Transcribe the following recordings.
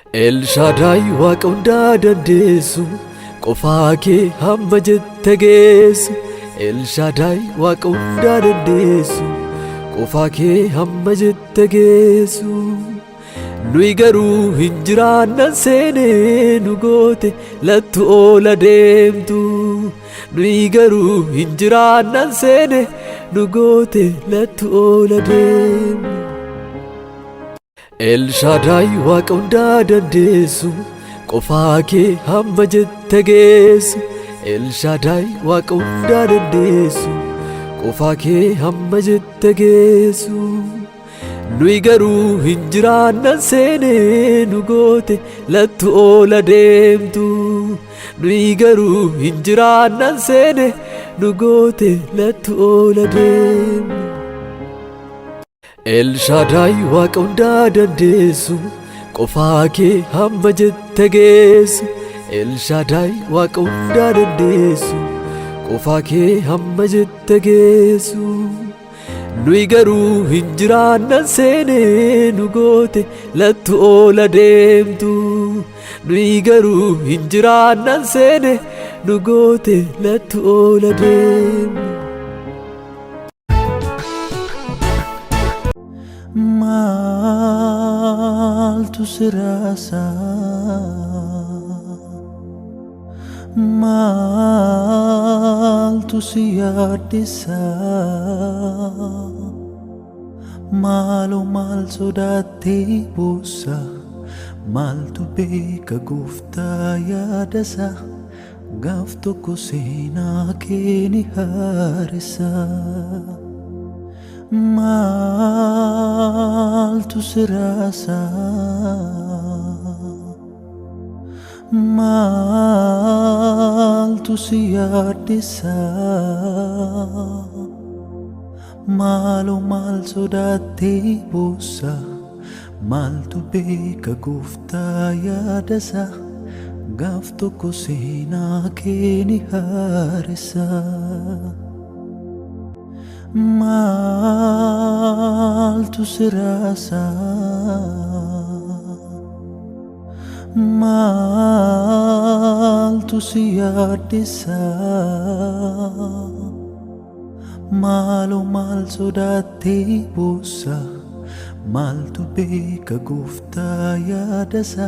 El Shaddai Waaqa hundaa dandeessu qofaa kee hamma jette geessu. El Shaddai Waaqa hundaa dandeessu qofaa kee hamma jette geessu. Nuyi garuu hin jiraannan seenee nu goote lattu oola deemtu. Nuyi garuu hin jiraannan seenee nu goote lattu oola deemtu. El Shaddai Waaqa hundaa dandeessu qofaa kee hamma jette geessu. El Shaddai Waaqa hundaa dandeessu qofaa kee hamma jette geessu. Nuyi garuu hin jiraannan seenee nu goote lattu oola deemtu. Nuyi garuu hin jiraannan seenee nu goote lattu oola deemtu. El Shaddai Waaqa hundaa dandeessu qofaa kee hamma jette geessu. El Shaddai Waaqa hundaa dandeessu qofaa kee hamma jette geessu. Nuyi garuu hin jiraannan seenee nu goote lattu oola deemtu. Nuyi garuu hin jiraannan seenee nu goote lattu oola deemtu. Maaltu sirasa, maaltu si yaaddisa, maaloo maal sodaattee boossa, maaltu beeka gooftaa yaadasa, gaaf tokko seenaa kee ni haarisa. Maaltu sirasa, maaltu si yaaddisa, maaloo maal sodaattee boossa, maaltu beeka gooftaa yaadasa, gaaf tokko seenaa kee ni haarisa. Maaltu sirasa, maaltu si yaaddisa, maaloo maal sodaattee boossa, maaltu beeka gooftaa yaadasa,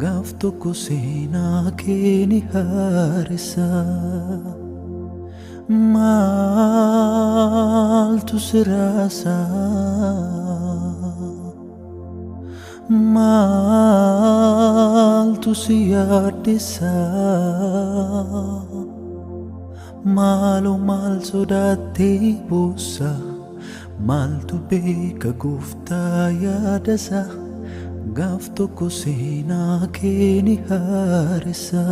gaaf tokko seenaa kee ni haarisa. Maaltu sirasa, maaltu si yaaddisa, maaloo maal sodaattee boossa, maaltu beeka gooftaa yaadasa, gaaf tokko seenaa kee ni haarisa.